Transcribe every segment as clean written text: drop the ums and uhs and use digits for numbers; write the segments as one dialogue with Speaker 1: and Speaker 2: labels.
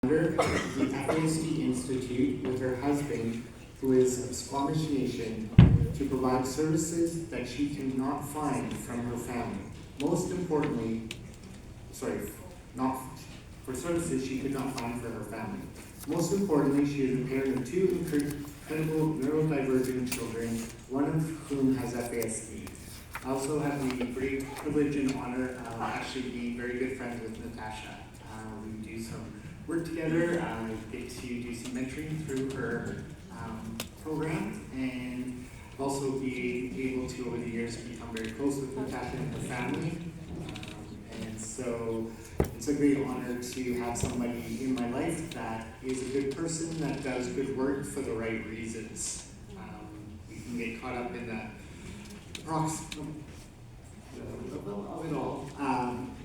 Speaker 1: founder of the FASD Institute with her husband, who is of Squamish Nation, to provide services that she cannot find from her family. Most importantly, not for services she could not find for her family. Most importantly, she is a parent of two incredible neurodivergent children, one of whom has FASD. I also have the great privilege and honor of actually being very good friends with Natascha. We do some work together, get to do some mentoring through her program, and also being able to, over the years, become very close with Natascha and her family. And so it's a great honor to have somebody in my life that is a good person, that does good work for the right reasons. We can get caught up in the of it all,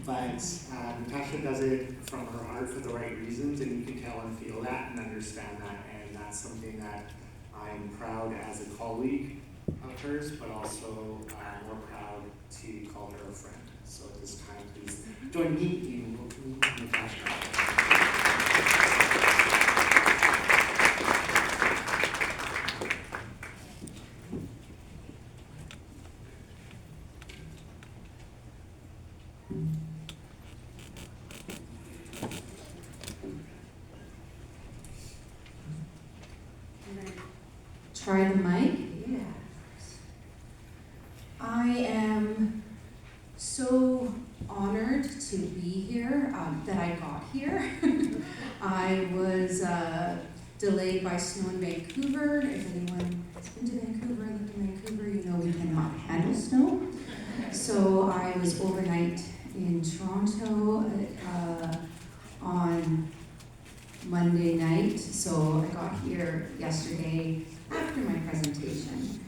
Speaker 1: but Natascha does it from her heart for the right reasons, and you can tell and feel that and understand that, and that's something that I'm proud as a colleague of hers, but also more proud to call her a friend. So at this time, please join me in welcoming Natascha.
Speaker 2: Try the mic. Yeah. I am so honored to be here, that I got here. I was delayed by snow in Vancouver. If anyone has been to Vancouver, lived in Vancouver, you know we cannot handle snow. So I was overnight in Toronto on Monday night. So I got here yesterday after my presentation.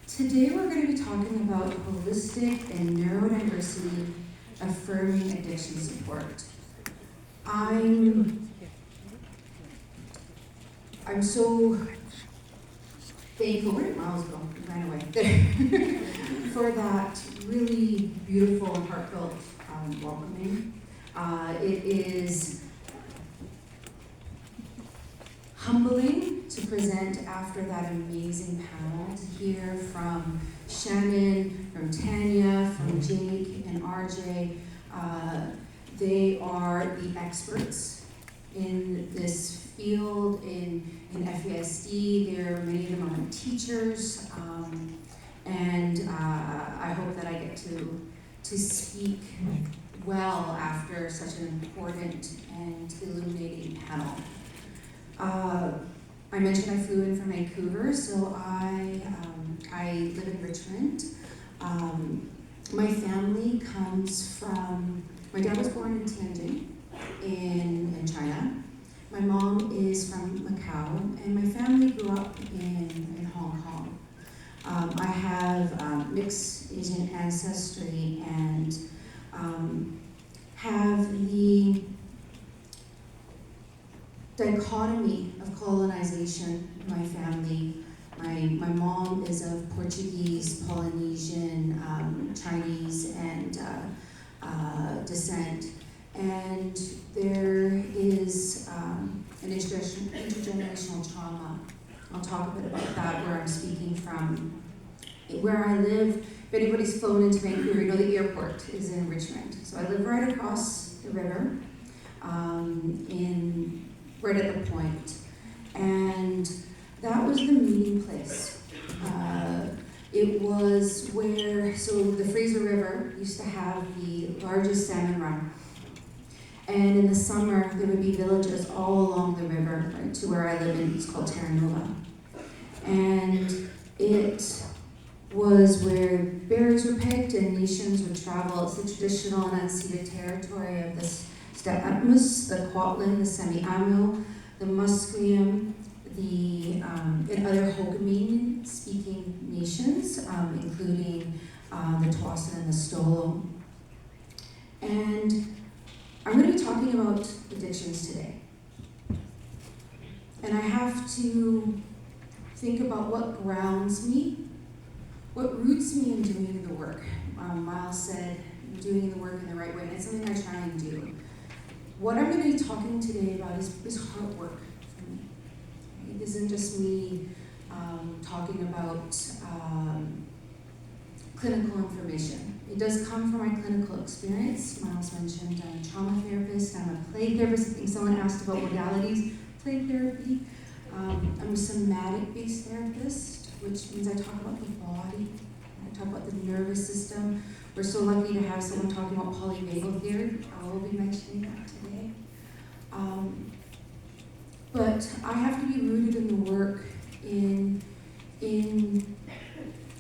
Speaker 2: Today we're going to be talking about holistic and neurodiversity affirming addiction support. I'm so thankful, where did Miles go? He ran away. For that really beautiful and heartfelt welcoming. It is humbling to present after that amazing panel, to hear from Shannon, from Tanya, from Jake and RJ. They are the experts in this field, in FASD. Many of them are teachers, and I hope that I get to speak well after such an important and illuminating panel. I mentioned I flew in from Vancouver, so I live in Richmond. My family comes from, my dad was born in Tianjin in China. My mom is from Macau, and my family grew up in Hong Kong. I have mixed Asian ancestry and have the dichotomy of colonization in my family. My mom is of Portuguese, Polynesian, Chinese, and descent. And there is an intergenerational trauma. I'll talk a bit about that, where I'm speaking from. Where I live, if anybody's flown into Vancouver, you know the airport is in Richmond. So I live right across the river, right at the point. And that was the meeting place. It was where, so the Fraser River used to have the largest salmon run. And in the summer, there would be villages all along the river, right to where I live in, it's called Terra Nova. And it was where berries were picked and nations would travel. It's the traditional and unceded territory of the Stepatmus, the Kwantlen, the Semi-Amo, the Musqueam, and other Hokameen-speaking nations, including the Tawasin and the Stolo. And I'm going to be talking about addictions today. And I have to think about what grounds me, what roots me in doing the work. Miles said, doing the work in the right way, and it's something I try and do. what I'm going to be talking today about is heart work for me. It isn't just me talking about clinical information. It does come from my clinical experience. Miles mentioned I'm a trauma therapist, I'm a play therapist. I think someone asked about modalities, play therapy. I'm a somatic-based therapist, which means I talk about the body, I talk about the nervous system. We're so lucky to have someone talking about polyvagal theory. I will be mentioning that today. But I have to be rooted in the work, in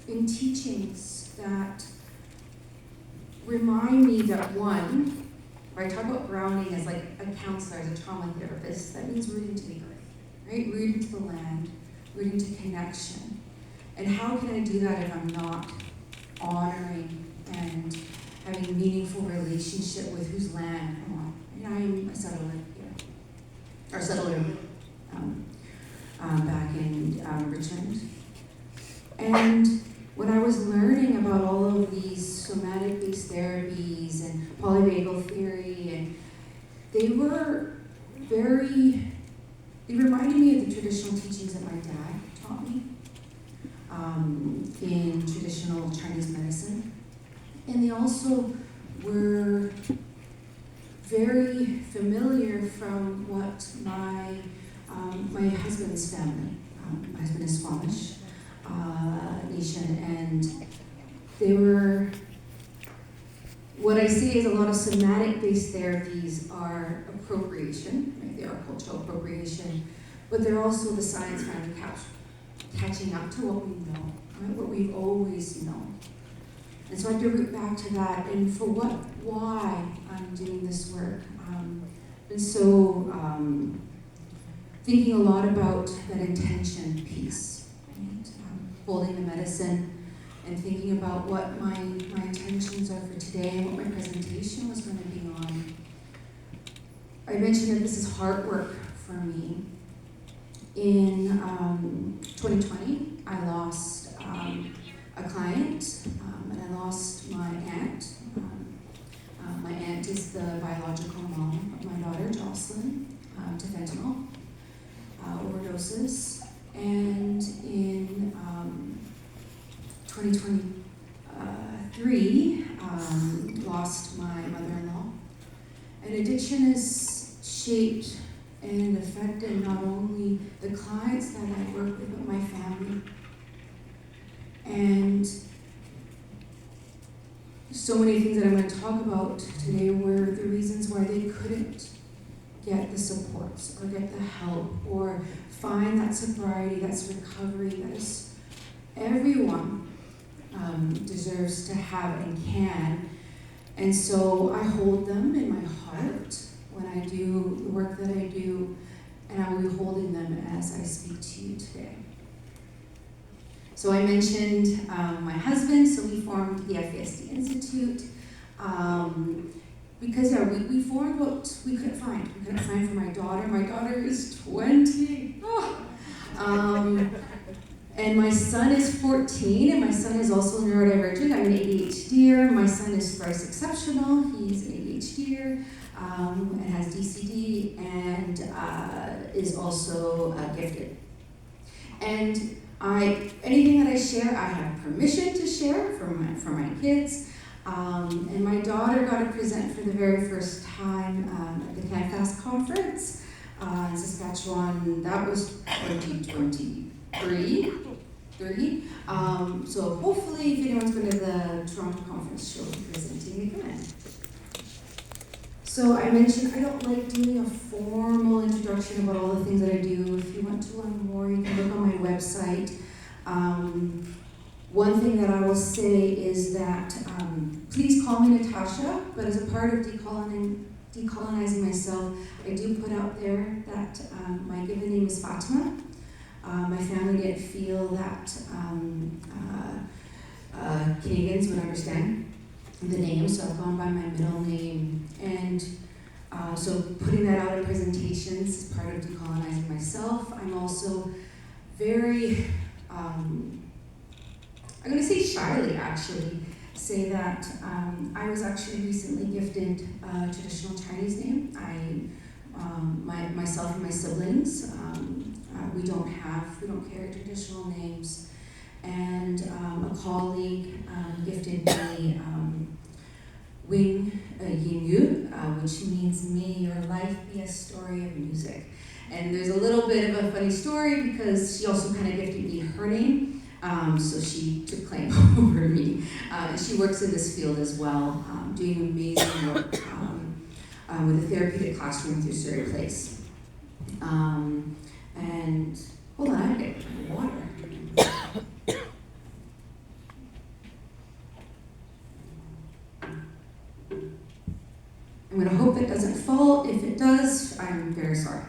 Speaker 2: teachings that remind me that one, when I talk about grounding as like a counselor, as a trauma therapist, that means rooting to the earth, right? Rooting to the land, rooting to connection. And how can I do that if I'm not honoring and having a meaningful relationship with whose land I'm on? And I'm a settler here, or settler back in Richmond. And when I was learning about all of these somatic-based therapies and polyvagal theory, and they reminded me of the traditional teachings that my dad taught me in traditional Chinese medicine. And they also were very familiar from what my husband's family, my husband is Squamish nation, and they were, what I see is a lot of somatic-based therapies are appropriation, right? They are cultural appropriation, but they're also the science finally catching up to what we know, right? What we've always known. And so I have to root back to that, and for why I'm doing this work. And so thinking a lot about that intention piece, right? Holding the medicine and thinking about what my intentions are for today and what my presentation was going to be on. I mentioned that this is heart work for me. In 2020, I lost a client, and I lost my aunt. My aunt is the biological mom of my daughter, Jocelyn, to fentanyl overdoses. And in 2023, lost my mother-in-law. And addiction has shaped and affected not only the clients that I work with, but my family. And so many things that I'm going to talk about today were the reasons why they couldn't get the supports or get the help or find that sobriety, that's recovery, that is everyone deserves to have and can. And so I hold them in my heart when I do the work that I do, and I will be holding them as I speak to you today. So I mentioned my husband, so we formed the FASD Institute. Because we formed what we couldn't find. We couldn't find for my daughter. My daughter is 20. And my son is 14, and my son is also neurodivergent. I'm an ADHDer. My son is thrice exceptional. He's an ADHDer and has DCD and is also gifted. And anything that I share, I have permission to share for my kids. And my daughter got to present for the very first time at the FASD conference in Saskatchewan. That was 2023. So hopefully, if anyone's been to the Toronto conference, she'll be presenting again. So I mentioned I don't like doing a formal introduction about all the things that I do. If you want to learn more, you can look on my website. One thing that I will say is that please call me Natascha, but as a part of decolonizing myself, I do put out there that my given name is Fatima. My family didn't feel that Canadians would understand the name, so I've gone by my middle name. And so putting that out in presentations is part of decolonizing myself. I'm also very, I'm going to say shyly actually, say that I was actually recently gifted a traditional Chinese name. Myself and my siblings, we don't carry traditional names. And a colleague gifted me Wing Yin Yu, which means may your life be a story of music. And there's a little bit of a funny story because she also kind of gifted me her name, so she took claim over me. She works in this field as well, doing amazing work with a therapeutic classroom through Surrey Place. And hold on, I'm getting water. I'm going to hope that doesn't fall. If it does, I'm very sorry.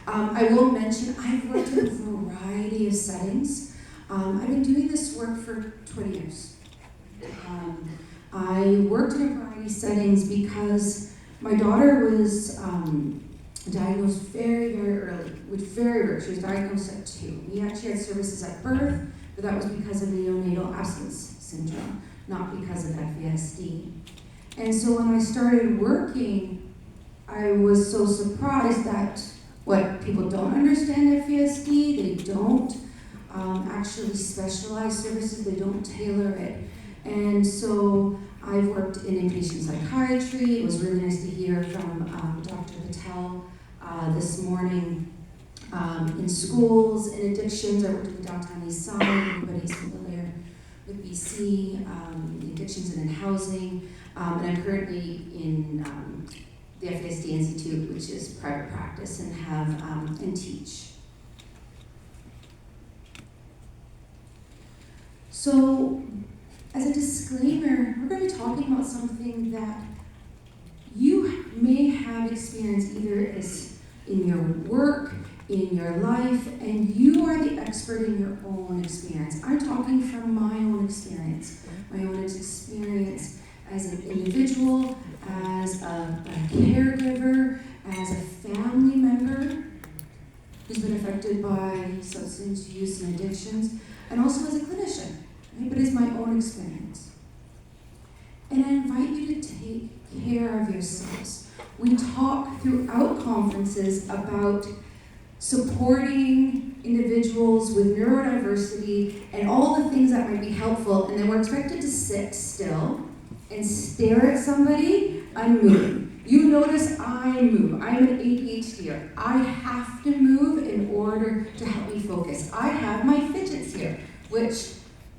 Speaker 2: I will mention I've worked in a variety of settings. I've been doing this work for 20 years. I worked in a variety of settings because my daughter was diagnosed very, very early, she was diagnosed at 2. We actually had services at birth, but that was because of neonatal absence syndrome, not because of FASD. And so when I started working, I was so surprised that what people don't understand FASD, they don't actually specialize services, they don't tailor it. And so I've worked in inpatient psychiatry. It was really nice to hear from Dr. Patel this morning in schools and addictions. I worked in the downtown east side, everybody's familiar with BC, addictions and in housing. And I'm currently in the FASD Institute, which is private practice, and have and teach. So, as a disclaimer, we're going to be talking about something that you may have experienced either as in your work, in your life, and you are the expert in your own experience. I'm talking from my own experience as an individual, as a caregiver, as a family member who's been affected by substance use and addictions, and also as a clinician, right? But it's my own experience. And I invite you to take care of yourselves. We talk throughout conferences about supporting individuals with neurodiversity and all the things that might be helpful, and then we're expected to sit still and stare at somebody unmoving. You notice I move. I'm an ADHDer. I have to move in order to help me focus. I have my fidgets here, which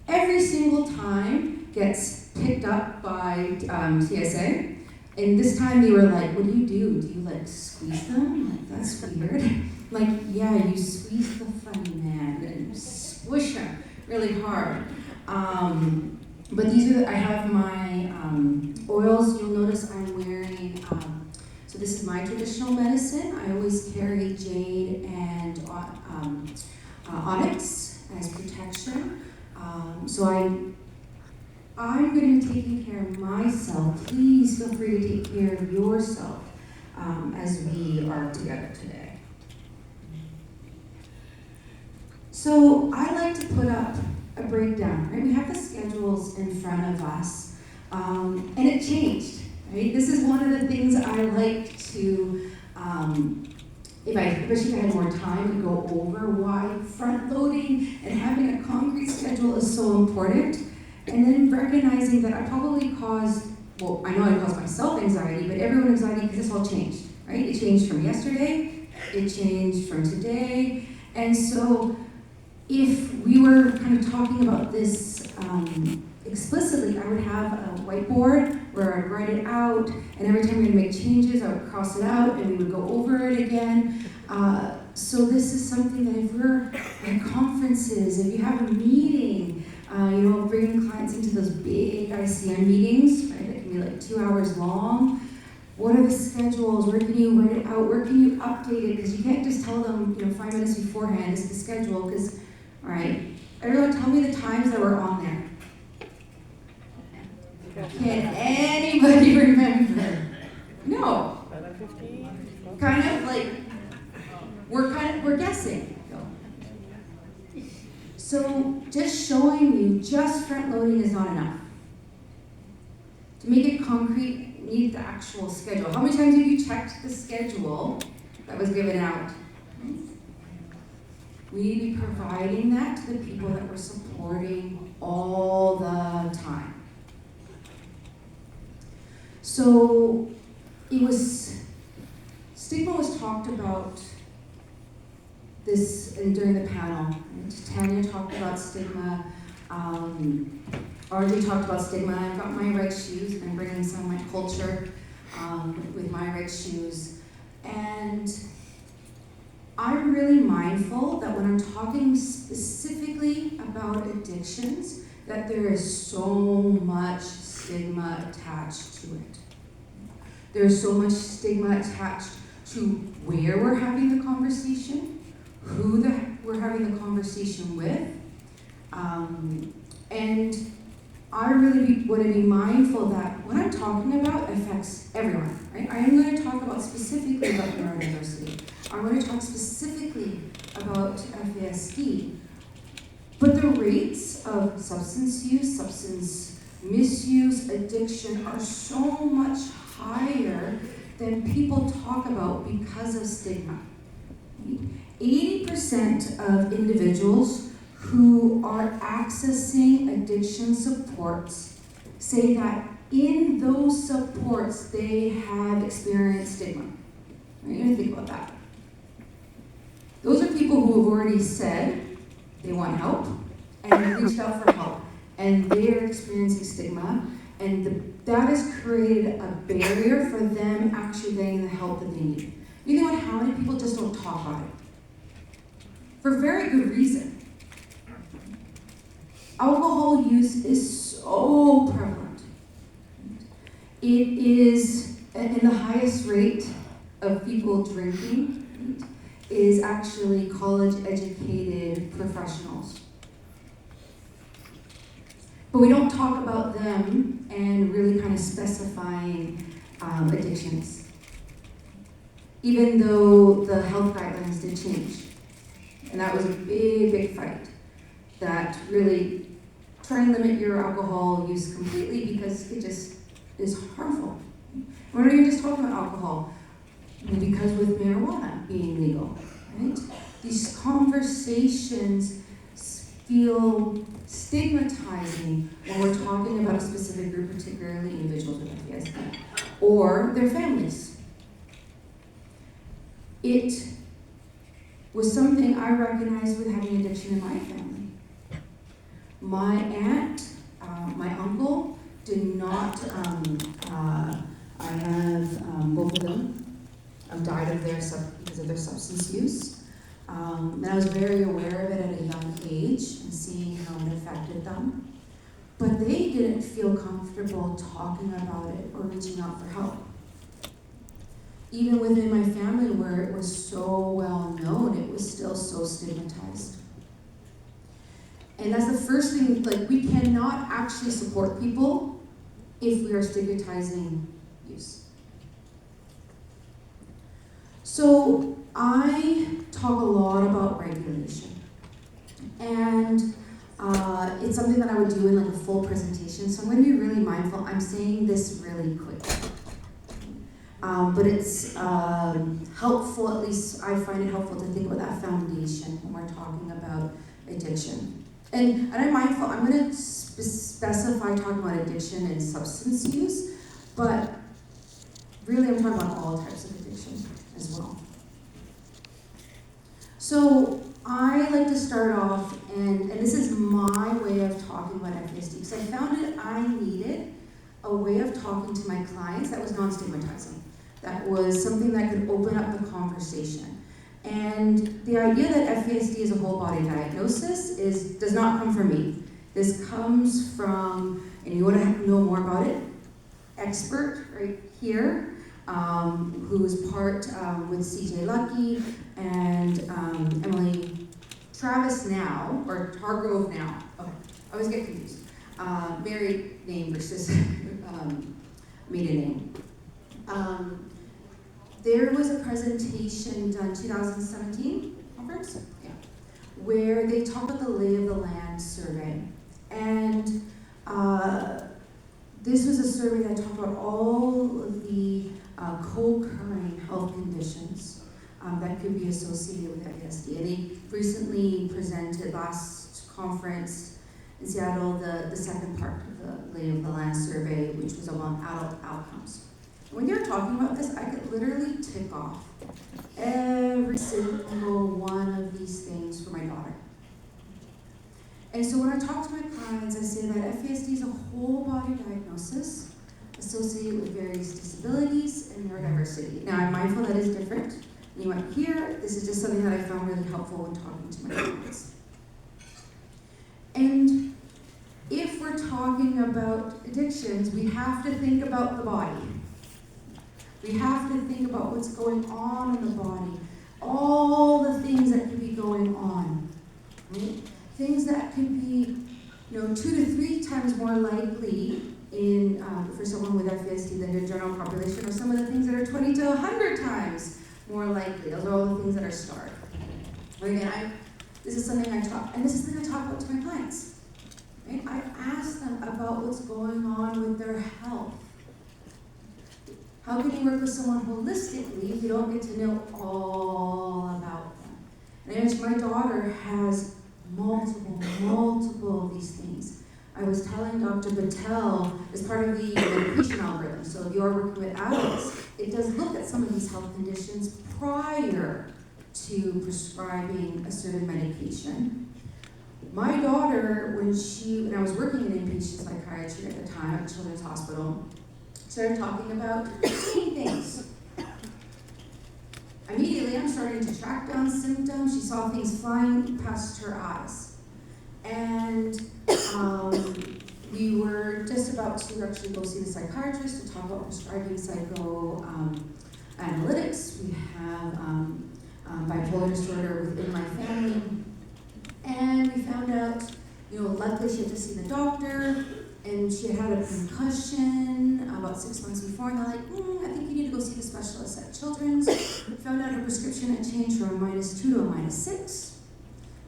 Speaker 2: every single time gets picked up by TSA. And this time they were like, what do? Do you like squeeze them? Like, that's weird. Like, yeah, you squeeze the funny man and squish him really hard. But these are, I have my oils. You'll notice I'm wearing, so this is my traditional medicine. I always carry jade and onyx as protection. So I'm going to be taking care of myself. Please feel free to take care of yourself as we are together today. So I like to put up a breakdown, right? We have the schedules in front of us, and it changed, right? This is one of the things I like to, especially if I had more time to go over why front loading and having a concrete schedule is so important, and then recognizing that I probably caused, well, I know I caused myself anxiety, but everyone anxiety because this all changed, right? It changed from yesterday, it changed from today, and so if we were kind of talking about this explicitly, I would have a whiteboard where I'd write it out, and every time we'd make changes, I would cross it out, and we would go over it again. So this is something that if we're at conferences, if you have a meeting, bringing clients into those big ICM meetings, right, that can be like 2 hours long. What are the schedules? Where can you write it out? Where can you update it? Because you can't just tell them, 5 minutes beforehand, this is the schedule, because, all right, everyone tell me the times that were on there. Can anybody remember? No. Kind of like, we're guessing. So just showing you just front loading is not enough. To make it concrete, you need the actual schedule. How many times have you checked the schedule that was given out? We need to be providing that to the people that we're supporting all the time. So stigma was talked about this during the panel. Tanya talked about stigma. RJ talked about stigma. I've got my red shoes. I'm bringing some of my culture with my red shoes. And I'm really mindful that when I'm talking specifically about addictions, that there is so much stigma attached to it. There's so much stigma attached to where we're having the conversation, who we're having the conversation with, and I really want to be mindful that what I'm talking about affects everyone, right? I am going to talk about specifically about neurodiversity. I'm going to talk specifically about FASD. But the rates of substance use, substance misuse, addiction are so much higher than people talk about because of stigma. 80% of individuals who are accessing addiction supports say that in those supports they have experienced stigma. You're going to think about that. Those are people who have already said they want help and reached out for help, and they're experiencing stigma, and that has created a barrier for them actually getting the help that they need. You think about how many people just don't talk about it. For very good reason. Alcohol use is so prevalent. It is in the highest rate of people drinking is actually college-educated professionals. But we don't talk about them and really kind of specifying addictions, even though the health guidelines did change. And that was a big, big fight that really try and limit your alcohol use completely because it just is harmful. We're not even just talking about alcohol, because with marijuana being legal, right? These conversations feel stigmatizing when we're talking about a specific group, particularly individuals with FASD, or their families. It was something I recognized with having addiction in my family. My aunt, my uncle did not, I have both of them died of because of their substance use. And I was very aware of it at a young age and seeing how it affected them. But they didn't feel comfortable talking about it or reaching out for help. Even within my family where it was so well known, it was still so stigmatized. And that's the first thing, like, we cannot actually support people if we are stigmatizing use. So I talk a lot about regulation. And it's something that I would do in like a full presentation, so I'm going to be really mindful. I'm saying this really quick. But it's helpful, at least I find it helpful to think about that foundation when we're talking about addiction. And I'm mindful, I'm going to specify talking about addiction and substance use, but really I'm talking about all types of addiction as well. So I like to start off, and this is my way of talking about FASD, because I found that I needed a way of talking to my clients that was non-stigmatizing, that was something that could open up the conversation. And the idea that FASD is a whole body diagnosis does not come from me. This comes from, and you want to know more about it, expert right here, who is part with CJ Lucky and Emily Travis now, or Hargrove now. Okay, I always get confused. Married name versus maiden name. There was a presentation done 2017 conference, where they talk about the lay of the land survey. And this was a survey that talked about all of the co-occurring health conditions that could be associated with FASD. And they recently presented last conference in Seattle the second part of the Lay of the Land survey, which was about adult outcomes. When they were talking about this, I could literally tick off every single one of these things for my daughter. And so when I talk to my clients, I say that FASD is a whole body diagnosis associated with various disabilities and neurodiversity. Now, I'm mindful that is different. You might hear, this is just something that I found really helpful when talking to my clients. And if we're talking about addictions, we have to think about the body. We have to think about what's going on in the body, all the things that could be going on, right? Things that could be, 2 to 3 times more likely in for someone with FASD than the general population, or some of the things that are 20 to 100 times more likely. Those are all the things that are starred. But again, this is something I talk about to my clients. Right? I ask them about what's going on with their health. How can you work with someone holistically if you don't get to know all about them? And I mentioned my daughter has multiple of these things. I was telling Dr. Patel, as part of the medication algorithm, so if you're working with adults, it does look at some of these health conditions prior to prescribing a certain medication. My daughter, when I was working in inpatient psychiatry at the time at Children's Hospital, started talking about seeing things. Immediately, I'm starting to track down symptoms. She saw things flying past her eyes. And we were just about to actually go see the psychiatrist to talk about prescribing psychoanalytics. We have bipolar disorder within my family. And we found out, luckily she had to see the doctor, and she had a concussion about 6 months before, and they're like, I think you need to go see the specialist at Children's. We found out her prescription had changed from a -2 to a -6.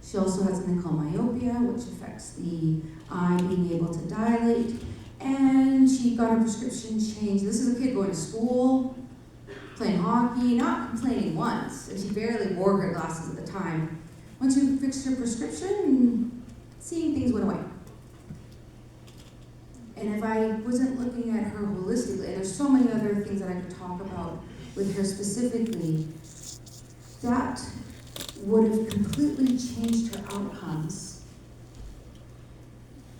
Speaker 2: She also has something called myopia, which affects the eye being able to dilate. And she got her prescription changed. This is a kid going to school, playing hockey, not complaining once, and she barely wore her glasses at the time. Once we fixed her prescription, seeing things went away. And if I wasn't looking at her holistically, and there's so many other things that I could talk about with her specifically, that would have completely changed her outcomes.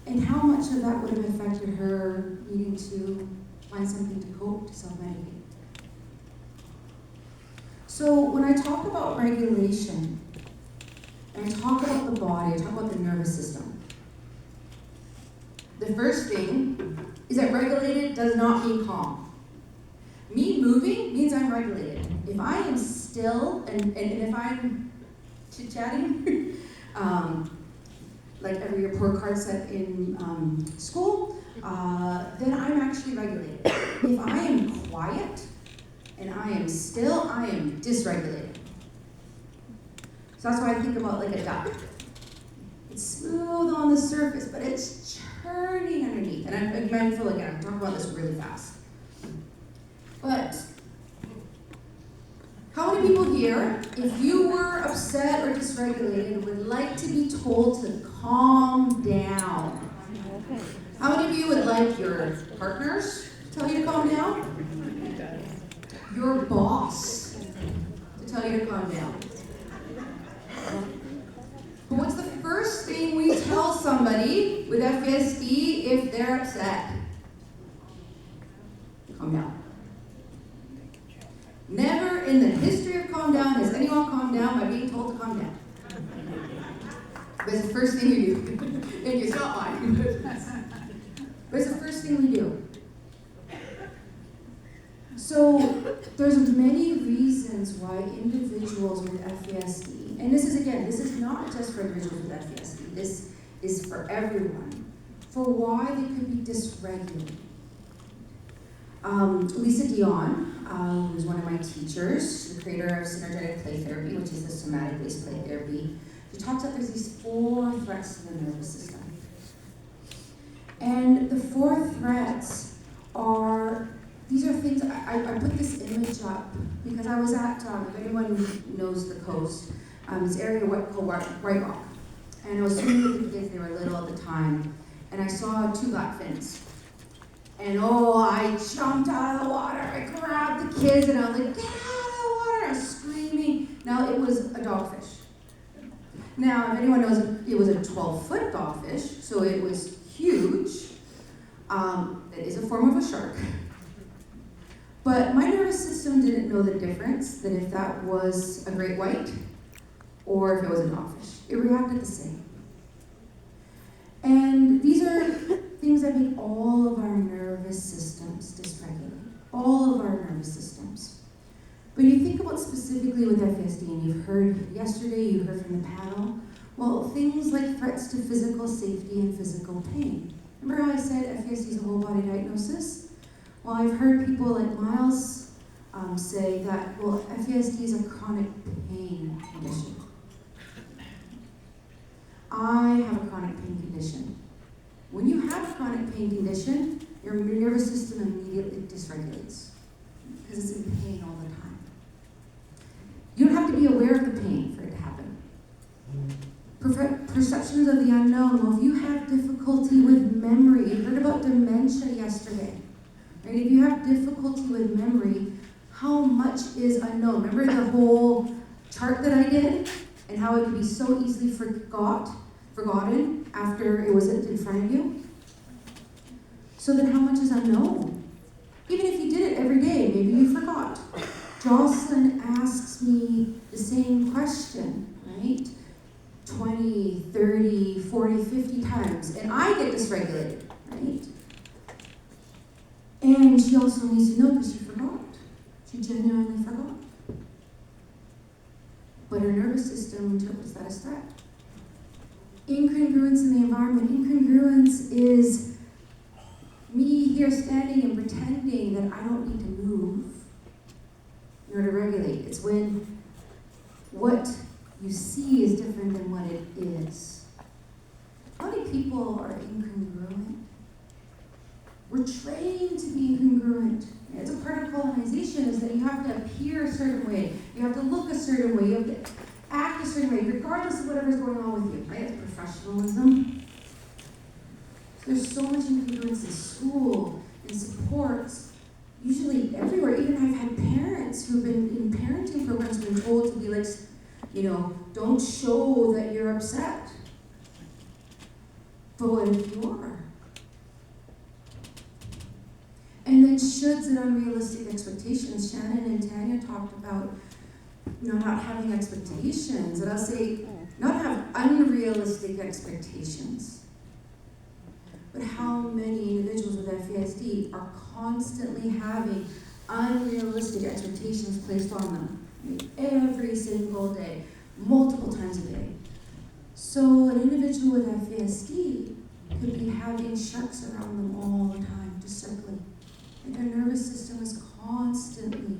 Speaker 2: And how much of that would have affected her needing to find something to cope, to self-medicate. So when I talk about regulation, and I talk about the body, I talk about the nervous system, the first thing is that regulated does not mean calm. Me moving means I'm regulated. If I am still, and if I'm chit-chatting, like every report card set in school, then I'm actually regulated. If I am quiet and I am still, I am dysregulated. So that's why I think about like a duck. It's smooth on the surface, but it's churning underneath. And I'm mindful again, I'm talking about this really fast. But how many people here, if you were upset or dysregulated, would like to be told to calm down? How many of you would like your partners to tell you to calm down? Your boss to tell you to calm down? But what's the first thing we tell somebody with FASD if they're upset? Calm down. Never in the history of calm down has anyone calmed down by being told to calm down. But it's the first thing we do. And it's not mine. But it's the first thing we do. So there's many reasons why individuals with FASD, and this is not just for individuals with FASD, this is for everyone, for why they could be dysregulated. Lisa Dion, who's one of my teachers, the creator of synergetic play therapy, which is the somatic-based play therapy, She talks about there's these 4 threats to the nervous system. And the 4 threats are, these are things, I put this image up because I was at, if anyone knows the coast, this area called White Rock. And I was swimming with the kids, they were little at the time, and I saw 2 blackfins. And I jumped out of the water, I grabbed the kids, and I was like, get out of the water, I was screaming. Now, it was a dogfish. Now, if anyone knows, it was a 12-foot dogfish, so it was huge. It is a form of a shark. But my nervous system didn't know the difference, that if that was a great white or if it was a dogfish. It reacted the same. And these are things that make all of our nervous systems dysregulated. All of our nervous systems. But you think about specifically with FASD, and you've heard yesterday, you heard from the panel, well, things like threats to physical safety and physical pain. Remember how I said FASD is a whole body diagnosis? Well, I've heard people like Miles say that, well, FASD is a chronic pain condition. I have a chronic pain condition. When you have a chronic pain condition, your nervous system immediately dysregulates because it's in pain all the time. You don't have to be aware of the pain for it to happen. Perceptions of the unknown. Well, if you have difficulty with memory, you heard about dementia yesterday. Right? If you have difficulty with memory, how much is unknown? Remember the whole chart that I did? And how it could be so easily forgotten after it was in front of you? So then how much is unknown? Even if you did it every day, maybe you forgot. Jocelyn asks me the same question, right? 20, 30, 40, 50 times, and I get dysregulated, right? And she also needs to know because she forgot. She genuinely forgot. But her nervous system interprets that as threat. Incongruence in the environment. Incongruence is me here standing and pretending that I don't need to move in order to regulate. It's when what you see is different than what it is. How many people are incongruent? We're trained to be incongruent. It's a part of colonization is that you have to appear a certain way. You have to look a certain way. You have to act a certain way, regardless of whatever's going on with you. Right? It's professionalism. So there's so much incongruence in school, in supports, usually everywhere. Even I've had parents who've been in parenting programs been told to be like, don't show that you're upset. But what if you are? And then shoulds and unrealistic expectations. Shannon and Tanya talked about not having expectations. And I'll say, not have unrealistic expectations. But how many individuals with FASD are constantly having unrealistic expectations placed on them? Every single day, multiple times a day. So an individual with FASD could be having sharks around them all the time, just circling. And their nervous system is constantly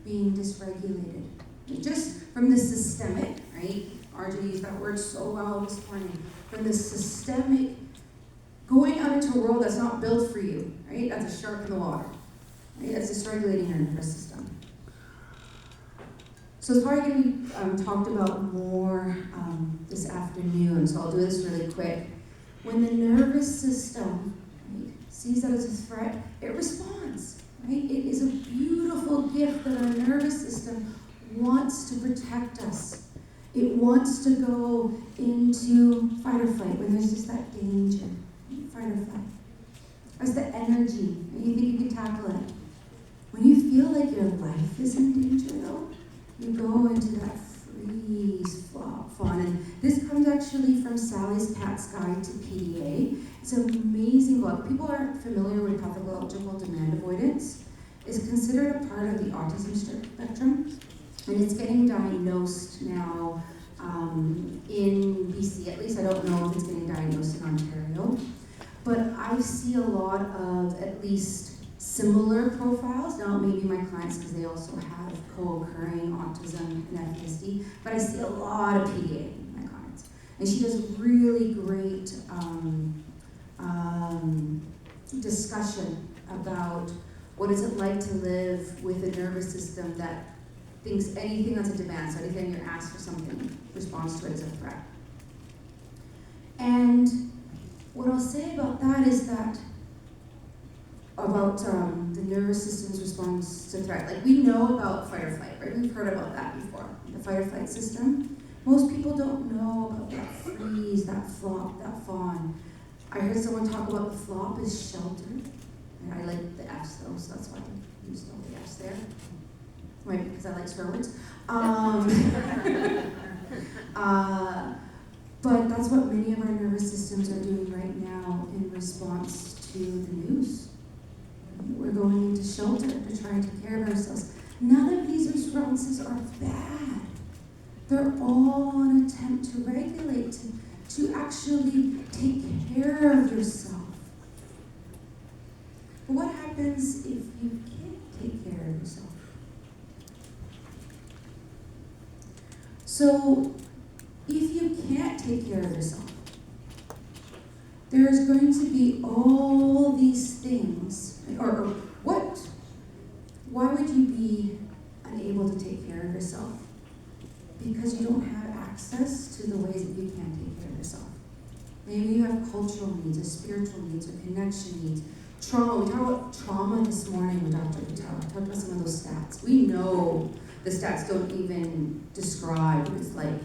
Speaker 2: being dysregulated. Just from the systemic, right? RJ used that word so well this morning. From the systemic, going out into a world that's not built for you, right? That's a shark in the water. Right? That's dysregulating your nervous system. So it's probably going to be talked about more this afternoon, so I'll do this really quick. When the nervous system sees that as a threat, it responds, right? It is a beautiful gift that our nervous system wants to protect us. It wants to go into fight or flight when there's just that danger, fight or flight. That's the energy, and you think you can tackle it. When you feel like your life is in danger, though, you go into that freeze fawn. And this comes actually from Sally's Cat's Guide to PDA. It's an amazing book. People aren't familiar with pathological demand avoidance. It's considered a part of the autism spectrum, and it's getting diagnosed now in BC, at least. I don't know if it's getting diagnosed in Ontario. But I see a lot of at least similar profiles. Now, maybe my clients, because they also have co-occurring autism and FASD, but I see a lot of PDA in my clients. And she does really great discussion about what is it like to live with a nervous system that thinks anything that's a demand, so anything you're asked for something, responds to it as a threat. And what I'll say about that is that, about the nervous system's response to threat. Like, we know about fight or flight, right? We've heard about that before, the fight or flight system. Most people don't know about that freeze, that flop, that fawn. I heard someone talk about the flop is shelter. And I like the F's though, so that's why I used all the F's there. Right, because I like swear words. But that's what many of our nervous systems are doing right now in response to the news. We're going into shelter to try and take care of ourselves. None of these responses are bad. They're all an attempt to regulate, to actually take care of yourself. But what happens if you can't take care of yourself? So, if you can't take care of yourself, there's going to be all these things, or what? Why would you be unable to take care of yourself? Because you don't have access to the ways that you can take care of yourself. Maybe you have cultural needs, or spiritual needs, or connection needs. Trauma, we talked about trauma this morning with Dr. Patel. I talked about some of those stats. We know the stats don't even describe what it's like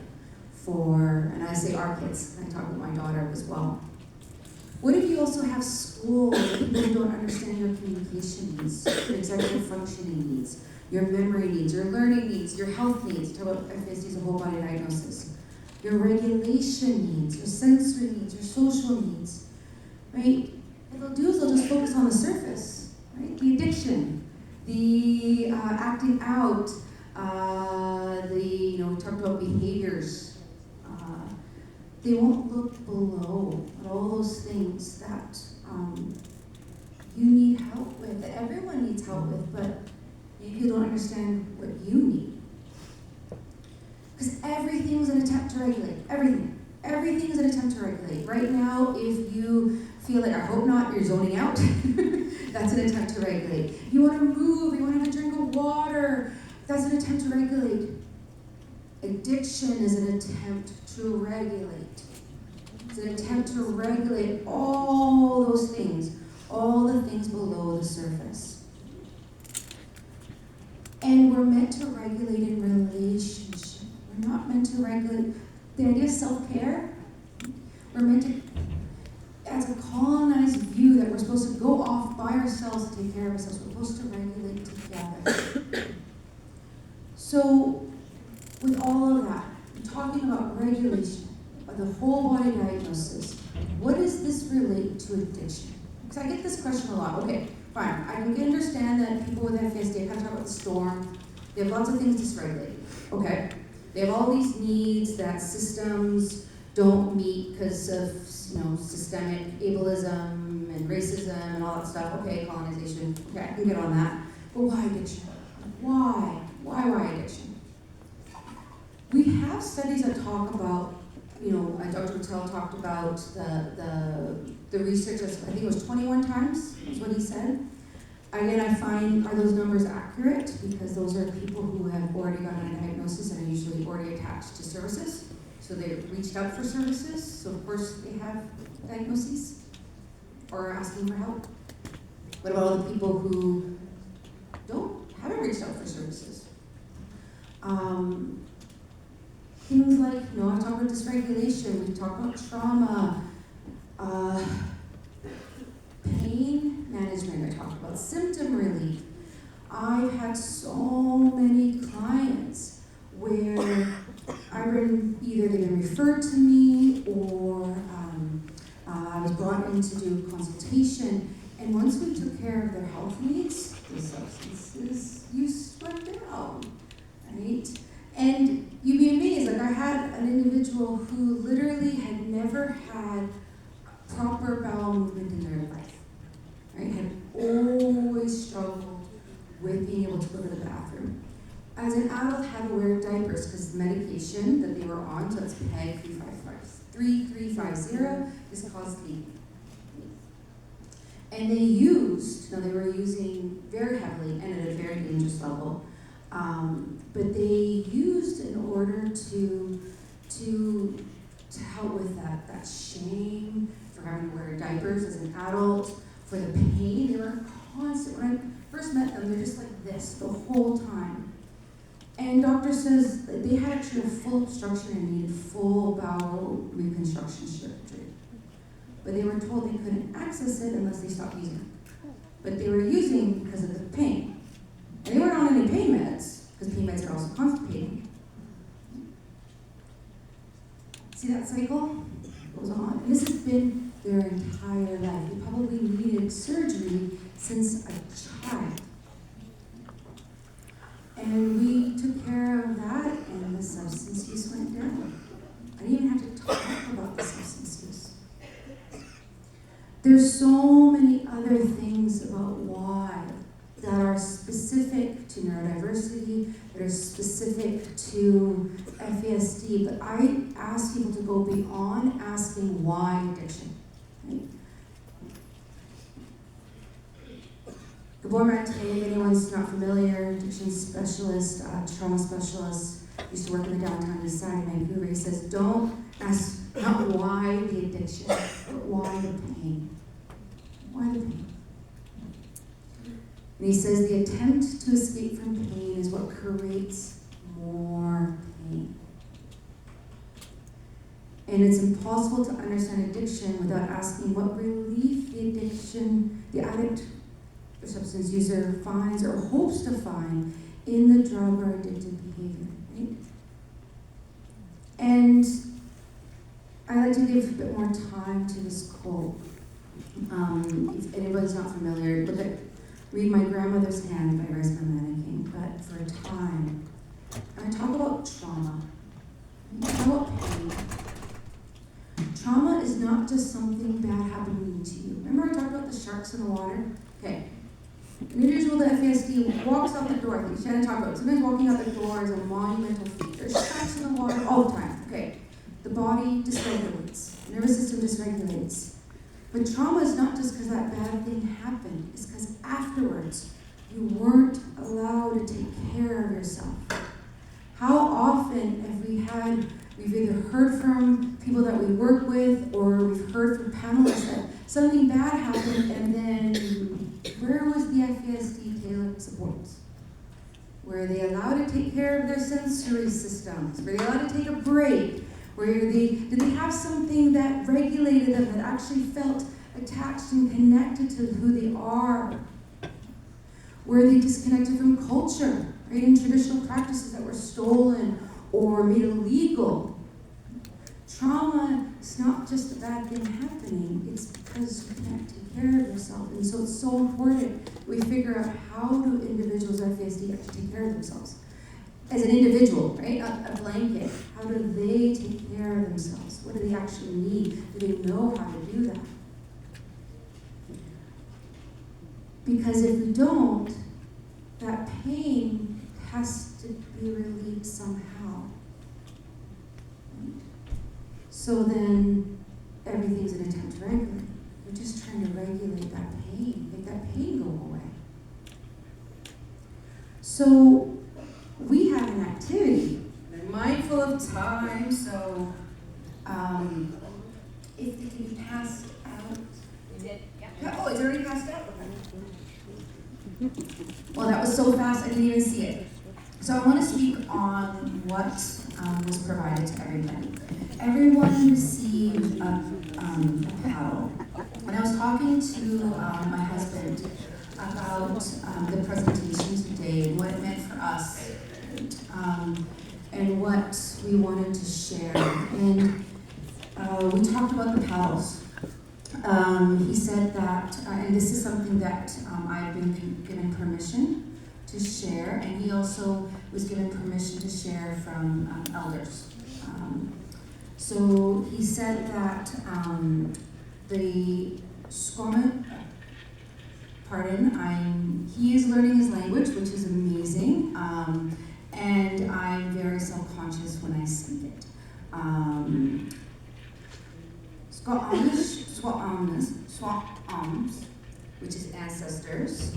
Speaker 2: for, and I say our kids, and I talk about my daughter as well. What if you also have school where people who don't understand your communication needs, your executive functioning needs, your memory needs, your learning needs, your health needs? Talk about FASD as a whole body diagnosis. Your regulation needs, your sensory needs, your social needs, right? What they'll do is they'll just focus on the surface, right? The addiction, the acting out, we talked about behaviors. They won't look below at all those things that you need help with, that everyone needs help with, but maybe you don't understand what you need. Because everything is an attempt to regulate. Everything. Everything is an attempt to regulate. Right now, if you feel like, I hope not, you're zoning out, that's an attempt to regulate. You want to move, you want to have a drink of water, that's an attempt to regulate. Addiction is an attempt to regulate. It's an attempt to regulate all those things, all the things below the surface. And we're meant to regulate in relationship. We're not meant to regulate. The idea of self-care, we're meant to, as a colonized view, that we're supposed to go off by ourselves to take care of ourselves. We're supposed to regulate together. So, with all of that, I'm talking about regulation, of the whole body diagnosis. What does this relate to addiction? Because I get this question a lot. Okay, fine. I can understand that people with FASD kind of talk about the storm. They have lots of things dysregulated. Okay. They have all these needs that systems don't meet because of systemic ableism and racism and all that stuff. Okay, colonization. Okay, I can get on that. But why addiction? Why? Why addiction? We have studies that talk about, Dr. Patel talked about the research, I think it was 21 times, is what he said. Again, I find, are those numbers accurate? Because those are people who have already gotten a diagnosis and are usually already attached to services. So they reached out for services, so of course they have diagnoses or are asking for help. What about all the people who haven't reached out for services? Things like, I talk about dysregulation, we talk about trauma, pain management, I talked about symptom relief. I've had so many clients where either they've been referred to me or I was brought in to do consultation, and once we took care of their health needs, the substances use went down, right? And you'd be amazed, like I had an individual who literally had never had proper bowel movement in their life, right? Had always struggled with being able to go to the bathroom. As as an adult, had to wear diapers because the medication that they were on, so it's PEG 3350, is caused leak. And they were using very heavily and at a very dangerous level, but they used in order to help with that shame for having to wear diapers as an adult, for the pain. They were constant. When I first met them, they're just like this the whole time. And doctor says that they had actually a full obstruction and needed full bowel reconstruction surgery. But they were told they couldn't access it unless they stopped using it. But they were using because of the pain. And they weren't on any pain meds, because pain meds are also constipating. See that cycle? It goes on. And this has been their entire life. They probably needed surgery since a child. And we took care of that, and the substance use went down. I didn't even have to talk about the substance use. There's so many other things about why that are specific to neurodiversity, that are specific to FASD, but I ask people to go beyond asking why addiction. Right? Gabor Mate, if anyone's not familiar, addiction specialist, trauma specialist, used to work in the downtown east side of Vancouver. He says, don't ask not why the addiction, but why the pain. Why the pain? And he says the attempt to escape from pain is what creates more pain. And it's impossible to understand addiction without asking what relief the addict or substance user finds or hopes to find in the drug or addictive behavior. Right? And I like to give a bit more time to this quote. If anybody's not familiar, read My Grandmother's Hand by Resma Mannequin, but for a time, I'm going to talk about trauma. Talk about pain. Trauma is not just something bad happening to you. Remember I talked about the sharks in the water? Okay. An individual with FASD walks out the door. I think Shannon talked about it. Sometimes walking out the door is a monumental feat. There's sharks in the water all the time. Okay. The body dysregulates. The nervous system dysregulates. But trauma is not just because that bad thing happened. It's because afterwards you weren't allowed to take care of yourself. How often have we've either heard from people that we work with or we've heard from panelists that something bad happened and then where was the FASD tailored supports? Were they allowed to take care of their sensory systems? Were they allowed to take a break? Did they have something that regulated them, that actually felt attached and connected to who they are? Were they disconnected from culture, right? In traditional practices that were stolen or made illegal? Trauma is not just a bad thing happening, it's because you can't take care of yourself. And so it's so important that we figure out how do individuals with FASD actually take care of themselves. As an individual, right? Not a blanket. How do they take care of themselves? What do they actually need? Do they know how to do that? Because if we don't, that pain has to be relieved somehow. Right? So then everything's an attempt to regulate. We're just trying to regulate that pain, make that pain go away. So we have an activity. I'm mindful of time, so if they can be passed out.
Speaker 3: You did?
Speaker 2: Yeah. Oh, it's already passed out? Okay. Well, that was so fast I didn't even see it. So I want to speak on what was provided to everybody. Everyone received a paddle. When I was talking to my husband about the presentation today and what it meant for us, and what we wanted to share. And we talked about the paddles. He said that, and this is something that I've been given permission to share, and he also was given permission to share from elders. So he said that the Squamish, he is learning his language, which is amazing. and I'm very self-conscious when I speak it. Swa'ams, which is ancestors,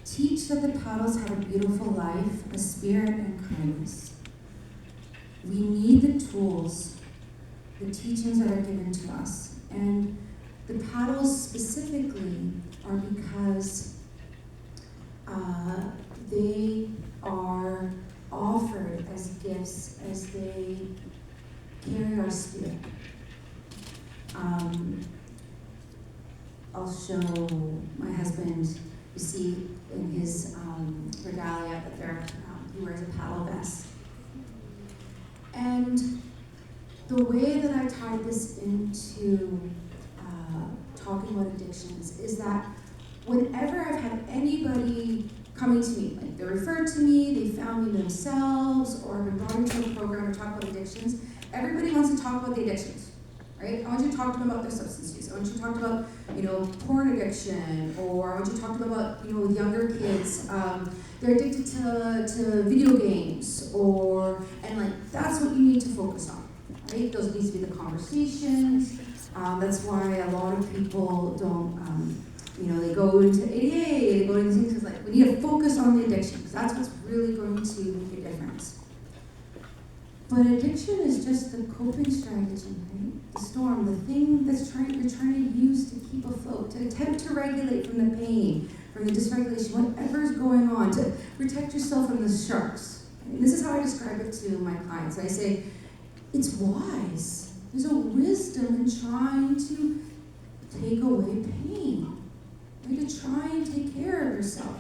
Speaker 2: teach that the paddles have a beautiful life, a spirit, and kindness. We need the tools, the teachings that are given to us, and the paddles specifically are because they are offered as gifts as they carry our spirit. I'll show my husband, you see in his regalia that there, he wears a paddle vest. And the way that I tied this into talking about addictions is that whenever I've had anybody coming to me, like they referred to me, they found me themselves, or I've been brought into a program to talk about addictions, everybody wants to talk about the addictions, right? I want you to talk to them about their substance use. I want you to talk about, porn addiction, or I want you to talk to them about, with younger kids, they're addicted to video games, and that's what you need to focus on, right? Those need to be the conversations. That's why a lot of people don't, they go into ADA, they go into things like, we need to focus on the addiction, because that's what's really going to make a difference. But addiction is just the coping strategy, right? The storm, the thing that's you're trying to use to keep afloat, to attempt to regulate from the pain, from the dysregulation, whatever's going on, to protect yourself from the sharks. And this is how I describe it to my clients. I say, it's wise. There's a wisdom in trying to take away pain, right? To try and take care of yourself.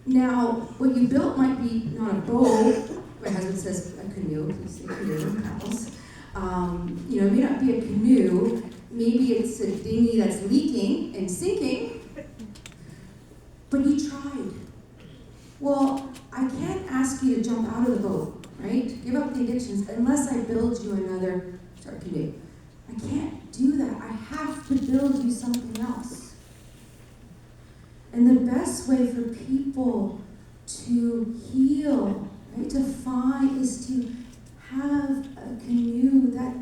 Speaker 2: Now, what you built might be not a boat. My husband says a canoe. You say canoe, paddles. It may not be a canoe. Maybe it's a dinghy that's leaking and sinking. But you tried. Well, I can't ask you to jump out of the boat, right? Give up the addictions unless I build you another canoe. I can't do that. I have to build you something else. And the best way for people to heal, right, to find, is to have a canoe that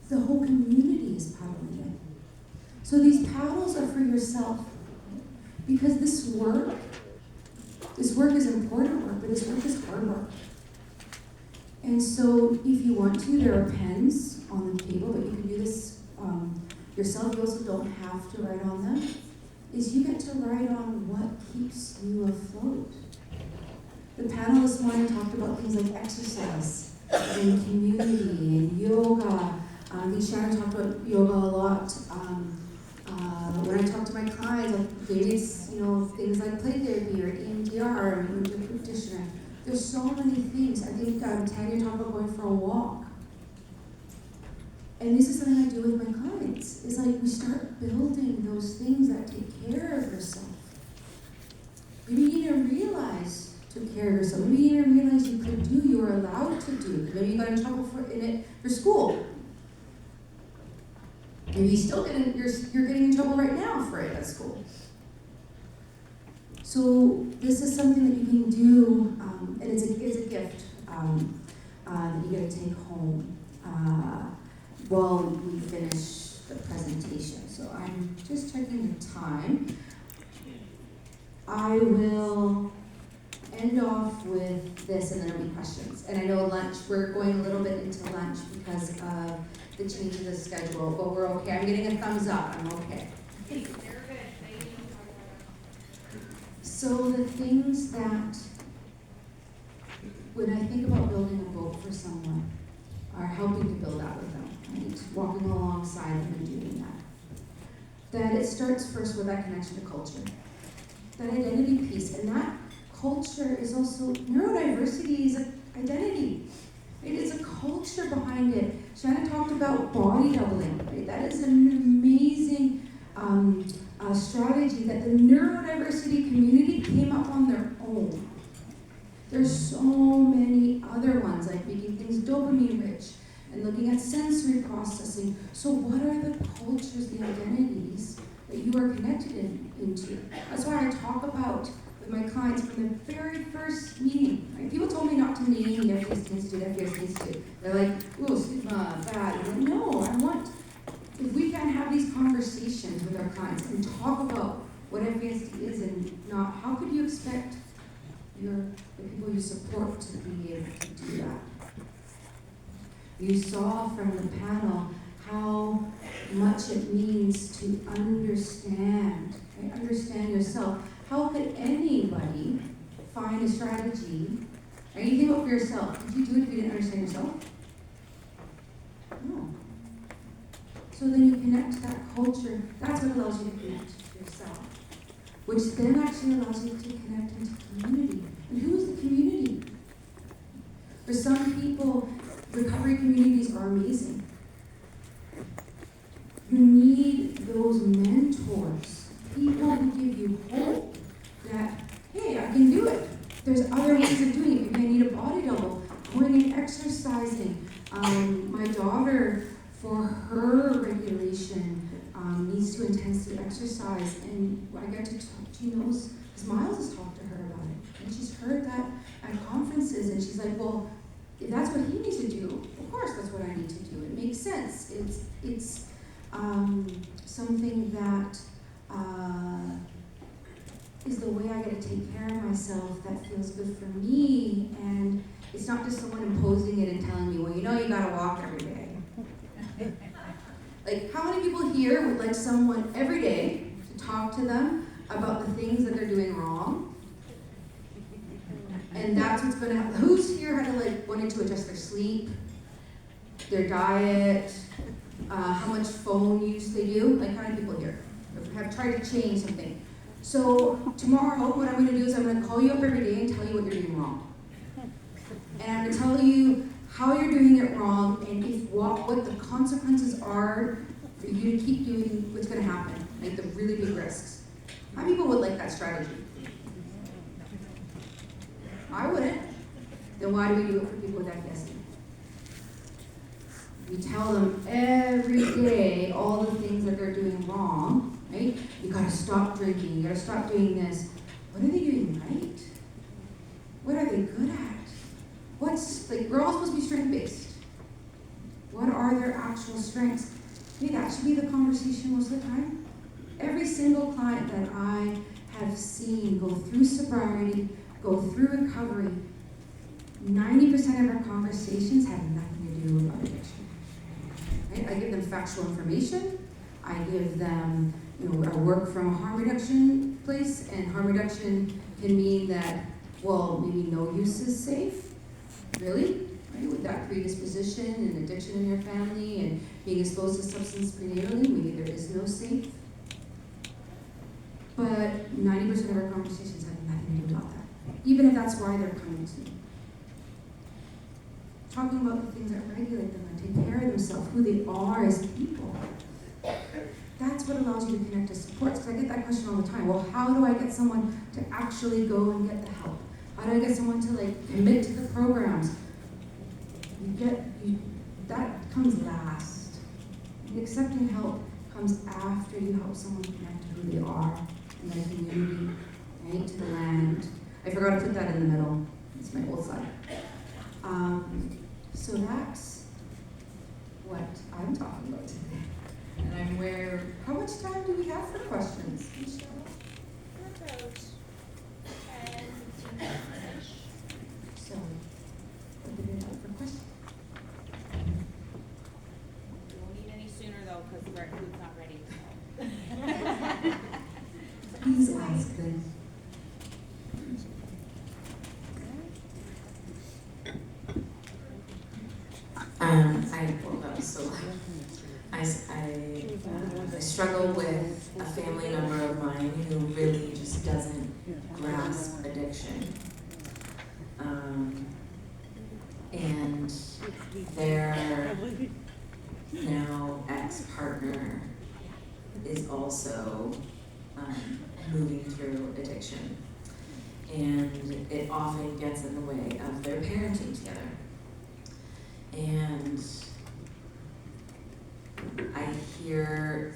Speaker 2: the whole community is paddling in. So these paddles are for yourself, because this work is important work, but this work is hard work. And so if you want to, there are pens on the table, but you can do this yourself. You also don't have to write on them. Is you get to write on what keeps you afloat. The panel this morning talked about things like exercise and community and yoga. I think Sharon talked about yoga a lot. When I talk to my clients, maybe it's things like play therapy or EMDR or the practitioner. There's so many things. I think Tanya talked about going for a walk. And this is something I do with my clients. It's like we start building those things that take care of yourself. Maybe you didn't realize took care of yourself. Maybe you didn't realize you could do, you were allowed to do. Maybe you got in trouble for school. Maybe you're getting in trouble right now for it at school. So this is something that you can do, and it's a gift that you get to take home while we finish the presentation. So I'm just checking the time. I will end off with this, and then there'll be questions. And I know lunch, we're going a little bit into lunch because of the change of the schedule, but we're okay. I'm getting a thumbs up. I'm okay. So the things that, when I think about building a boat for someone, are helping to build that with them, right? Walking alongside them and doing that. That it starts first with that connection to culture, that identity piece, and that culture is also, neurodiversity is an identity. It is a culture behind it. Shannon talked about body doubling, right? That is an amazing strategy that the neurodiversity community came up on their own. There's so many other ones, like making things dopamine rich and looking at sensory processing. So what are the cultures, the identities that you are connected into? That's why I talk about with my clients from the very first meeting. Right? People told me not to name the FASD Institute. They're like, ooh, stigma, bad. I'm like, no, I want, if we can have these conversations with our clients and talk about what FASD is and not, how could you expect the people you support to be able to do that? You saw from the panel how much it means to understand, right? Understand yourself. How could anybody find a strategy? Right? You think about for yourself. Did you do it if you didn't understand yourself? No. So then you connect to that culture. That's what allows you to connect to yourself, which then actually allows you to connect into community. And who is the community? For some people, recovery communities are amazing. You need those mentors, people who give you hope that, hey, I can do it. There's other ways of doing it. Maybe I need a body double, going and exercising. My daughter, for her regulation, needs to intensely exercise, and I get to talk, she knows, because Miles has talked to her about it, and she's heard that at conferences, and she's like, well, if that's what he needs to do, of course that's what I need to do. It makes sense. It's something that is the way I get to take care of myself that feels good for me, and it's not just someone imposing it and telling me, well, you know you gotta walk every day. Like, how many people here would like someone every day to talk to them about the things that they're doing wrong? And that's what's gonna happen. Who's here had to wanted to adjust their sleep, their diet, how much phone use they do? Like, how many people here have tried to change something? So tomorrow, what I'm gonna do is I'm gonna call you up every day and tell you what you're doing wrong. And I'm gonna tell you how you're doing it wrong, and what the consequences are for you to keep doing what's going to happen, like the really big risks. How many people would like that strategy? I wouldn't. Then why do we do it for people with FASD? We tell them every day all the things that they're doing wrong, right? You gotta stop drinking, you gotta stop doing this. What are they doing right? What are they good at? We're all supposed to be strength-based. What are their actual strengths? Maybe that should be the conversation most of the time. Every single client that I have seen go through sobriety, go through recovery, 90% of our conversations have nothing to do with addiction. Right? I give them factual information. I give them, I work from a harm reduction place, and harm reduction can mean that, well, maybe no use is safe. Really? Right? With that predisposition and addiction in your family and being exposed to substance prenatally, maybe there is no safe. But 90% of our conversations have nothing to do about that, even if that's why they're coming to me. Talking about the things that regulate them and take care of themselves, who they are as people. That's what allows you to connect to supports. Because I get that question all the time. Well, how do I get someone to actually go and get the help? How do I get someone to commit to the programs? That comes last. And accepting help comes after you help someone connect to who they are in their community, right, to the land. I forgot to put that in the middle. It's my old slide. So that's what I'm talking about today. And I'm where, how much time do we have for questions, Michelle?
Speaker 3: About 10, 15 minutes.
Speaker 2: So, open it up for questions.
Speaker 3: We won't need any sooner though, because our food's not ready. So.
Speaker 2: Please ask them.
Speaker 4: I struggle with a family member of mine who really just doesn't grasp addiction. And their now ex-partner is also moving through addiction. And it often gets in the way of their parenting together. And I hear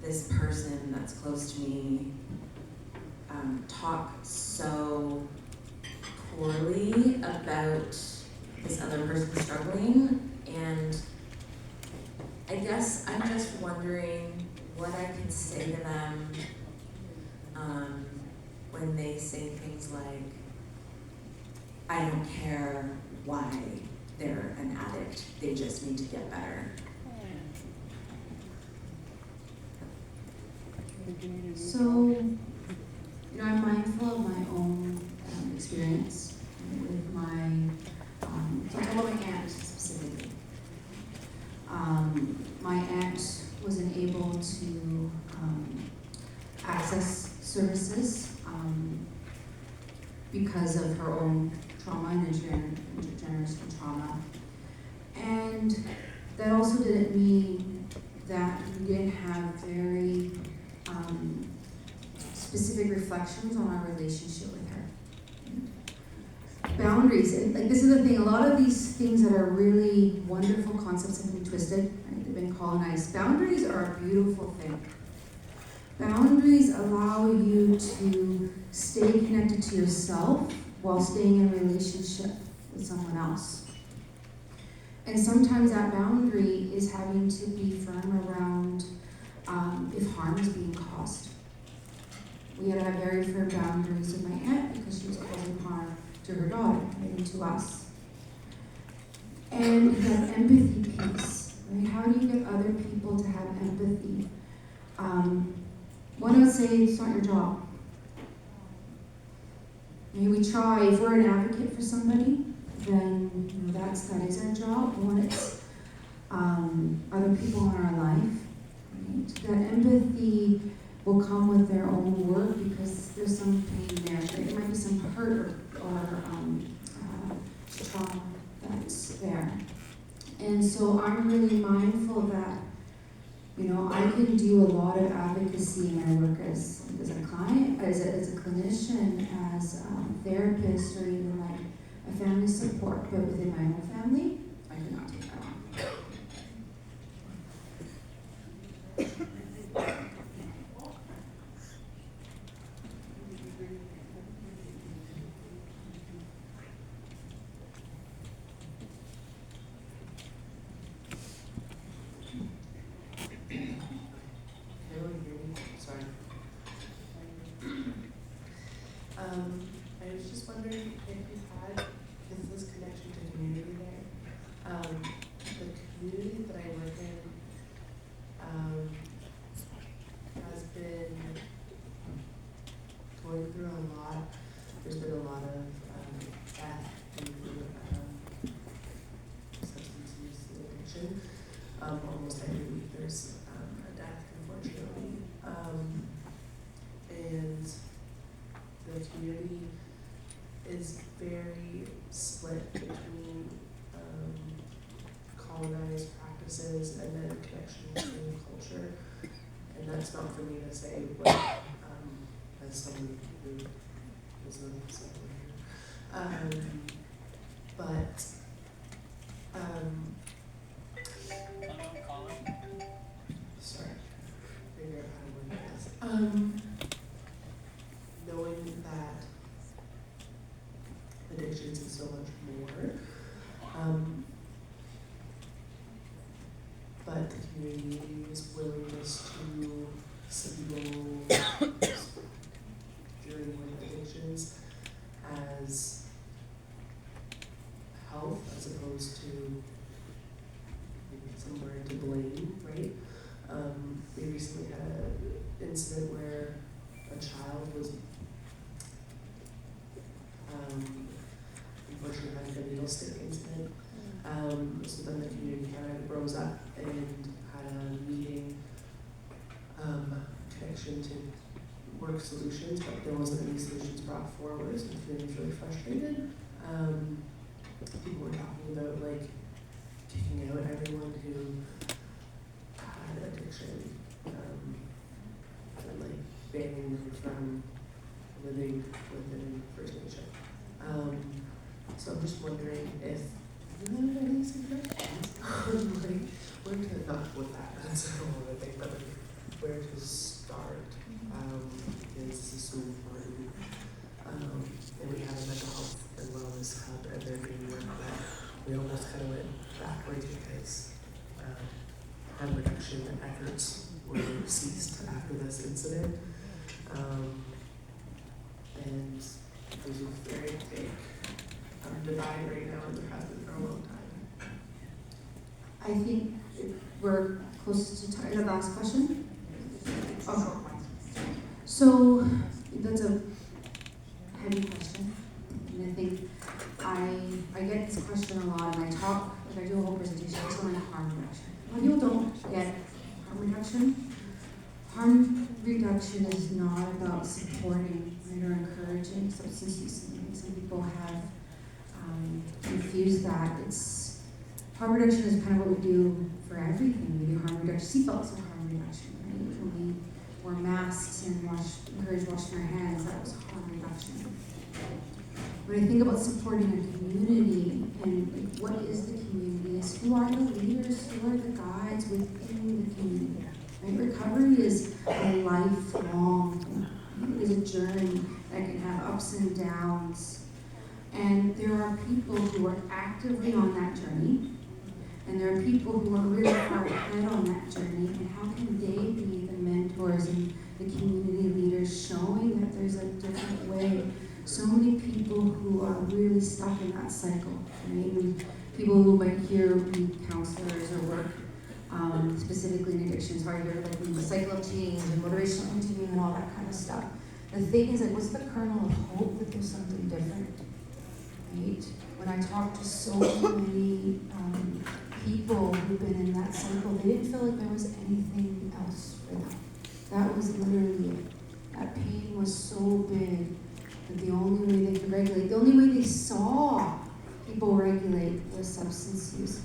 Speaker 4: this person that's close to me talk so poorly about this other person struggling, and I guess I'm just wondering what I can say to them when they say things like, I don't care why they're an addict, they just need to get better.
Speaker 2: So, I'm mindful of my own experience with my, so I'll talk about my aunt specifically. My aunt wasn't able to access services because of her own trauma and intergenerational trauma. And that also didn't mean that we didn't have very specific reflections on our relationship with her. Boundaries, and like this is the thing, a lot of these things that are really wonderful concepts have been twisted, right? They've been colonized. Boundaries are a beautiful thing. Boundaries allow you to stay connected to yourself while staying in a relationship with someone else. And sometimes that boundary is having to be firm around if harm is being caused. We had to have very firm boundaries with my aunt because she was causing harm to her daughter and to us. And that empathy piece, right? How do you get other people to have empathy? One would say it's not your job. Maybe we try, if we're an advocate for somebody, then that is our job. When it's other people in our life, right? That empathy will come with their own work because there's some pain there. Right? There might be some hurt or trauma that's there. And so I'm really mindful that, I can do a lot of advocacy in my work as a client, as a clinician, as a therapist, or even like a family support, but within my own family, I cannot take that on.
Speaker 5: I was just wondering if you've had this connection to community there. The community that I work in has been going through a lot. There's been a lot of death through substance use addiction. Almost every week there's a death, unfortunately. And the community is very split between colonized practices and then connection to culture. And that's not for me to say, but as someone who is not someone here. Sorry, figure out how to word this. Knowing that addictions is so much more, but the community's willingness to signal dealing with addictions as health as opposed to somewhere to blame, right? We recently had an incident where a child was unfortunately had a needle stick incident. So then the community kind of rose up and had a meeting, connection to work solutions, but there wasn't any solutions brought forward, so the community was really frustrated. People were talking about like kicking out everyone who had addiction, and like banning them from living within First Nation. So I'm just wondering if you have any suggestions on like where to, not with that, that's a whole other thing, but like where to start, because this is so important we almost kind of went backwards because harm reduction efforts were ceased after this incident. And there's a very big divide right now, and there has been for a long time.
Speaker 2: I think we're close to the last question. Okay. So that's a heavy question, and I think I get this question a lot, and I do a whole presentation on harm reduction. A lot of people don't get harm reduction. Harm reduction is not about supporting or encouraging substance use. Some people have confused that. Harm reduction is kind of what we do for everything. We do harm reduction. Seatbelts are harm reduction, right? When we wore masks and encourage washing our hands, that was harm reduction. When I think about supporting a community and what is the community, is who are the leaders, who are the guides within the community. Right? Recovery is a lifelong thing. It is a journey that can have ups and downs. And there are people who are actively on that journey, and there are people who are really far ahead on that journey, and how can they be the mentors and the community leaders showing that there's a different way? So many people who are really stuck in that cycle, right? And people who might hear be counselors or work specifically in addictions, or hear like the cycle of change and motivational continuing and all that kind of stuff. The thing is, like, what's the kernel of hope that there's something different, right? When I talk to so many people who've been in that cycle, they didn't feel like there was anything else for them. That was literally it. That pain was so big that the only way they could regulate, the only way they saw people regulate was substance use.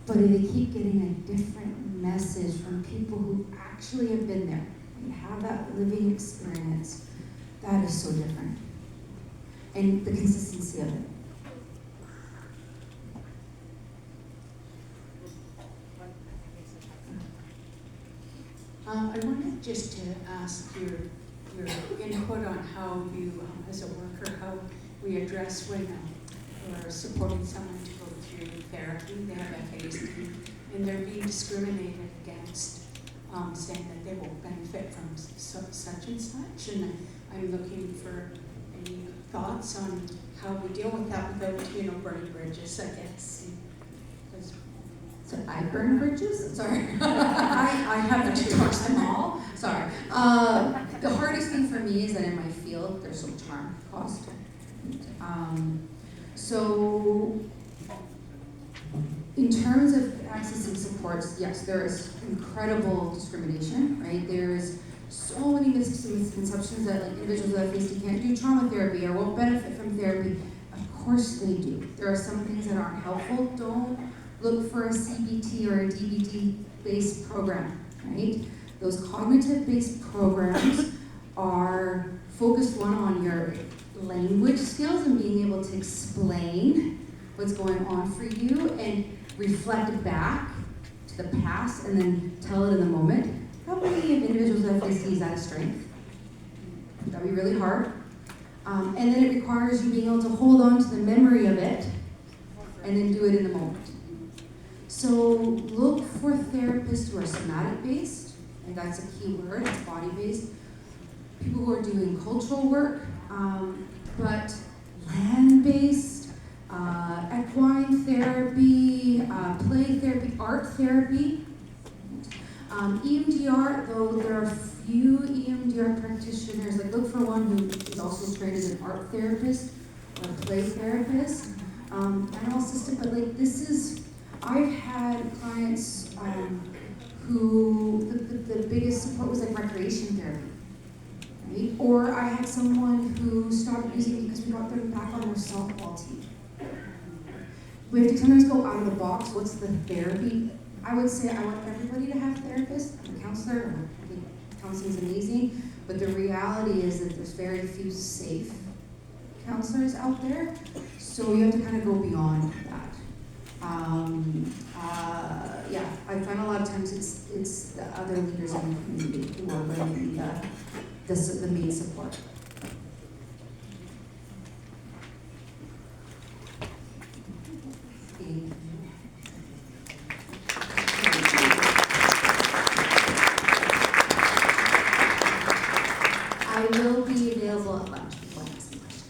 Speaker 2: But they keep getting a different message from people who actually have been there and have that living experience. That is so different. And the consistency of it.
Speaker 6: I wanted just to ask your input on how you, as a worker, how we address when we're supporting someone to go through therapy. They have FASD, and they're being discriminated against, saying that they won't benefit from such and such. And I'm looking for any thoughts on how we deal with that without, burning bridges, I guess.
Speaker 2: So I burn bridges? Sorry.
Speaker 6: I haven't
Speaker 2: touched them all. Sorry. The hardest thing for me is that in my field, there's some harm caused. So in terms of accessing supports, yes, there is incredible discrimination, right? There's so many misconceptions that like individuals with FASD can't do trauma therapy or won't benefit from therapy. Of course they do. There are some things that aren't helpful. Don't look for a CBT or a DBT-based program, right? Those cognitive-based programs are focused, one, on your language skills and being able to explain what's going on for you and reflect back to the past and then tell it in the moment. How many individuals with FASD is that a strength? That'd be really hard. And then it requires you being able to hold on to the memory of it and then do it in the moment. So look for therapists who are somatic-based, and that's a key word, it's body-based. People who are doing cultural work, but land-based, equine therapy, play therapy, art therapy. EMDR, though there are few EMDR practitioners, like look for one who is also trained as an art therapist or a play therapist, animal assistant, but like this is, I've had clients who the biggest support was like recreation therapy, right? Or I had someone who stopped using because we got them back on their softball team. We have to sometimes go out of the box. What's the therapy? I would say I want everybody to have therapists. I'm a counselor. I think counseling is amazing, but the reality is that there's very few safe counselors out there. So you have to kind of go beyond that. Yeah, I find a lot of times it's the other leaders in the community who are bringing the main support. me. I will be available at lunch if you want to ask me questions.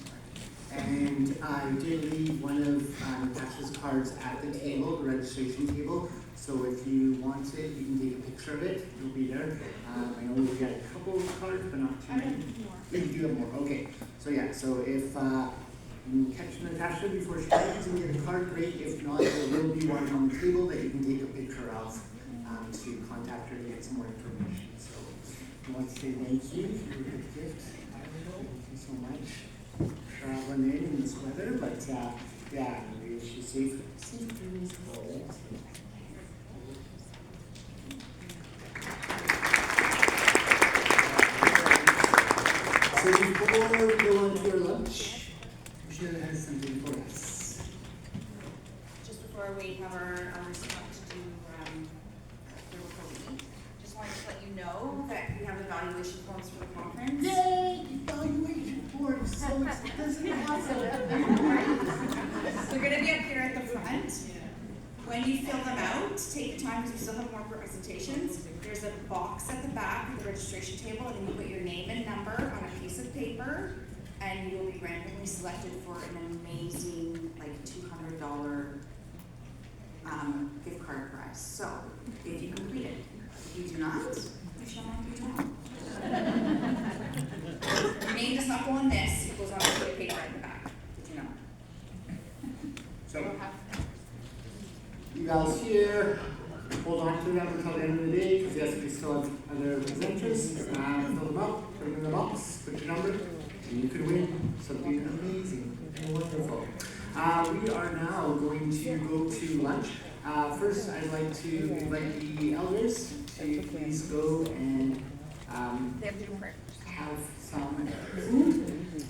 Speaker 1: And I did leave one of Natascha's cards at the table, the registration table. So if you want it, you can take a picture of it. It'll be there. I know we got a couple of cards, but not too many. You do have more. Okay. So yeah. So if you catch Natascha before she leaves and get a card, great. If not, there will be one on the table that you can take a picture of to contact her to get some more information. So I want to say thank you for your gift. Thank you so much. Traveling in this weather, but yeah, we wish you safe journeys home. So before we go on to our lunch, Michelle has something for us.
Speaker 3: Just before we have our stuff to do the recording, just wanted to let you know that we have evaluation forms for the conference.
Speaker 1: Yay! Evaluation forms! So this is awesome.
Speaker 3: They're gonna be up here at the front. When you fill them out, take the time because we still have more presentations. There's a box at the back of the registration table, and then you put your name and number on a piece of paper, and you will be randomly selected for an amazing, like $200 gift card prize. So, if you complete it, if you do not, you shall not be drawn. Your name does not go on this; it goes on a piece of paper at the back. Did you know?
Speaker 1: So, you guys here, hold on to them until the end of the day, because yes, we still have other presenters. Fill them up, put them in the box, put your number, and you could win something amazing and wonderful. We are now going to go to lunch. First, I'd like to invite the elders to please go and
Speaker 3: They have to do prayer.
Speaker 1: have some food.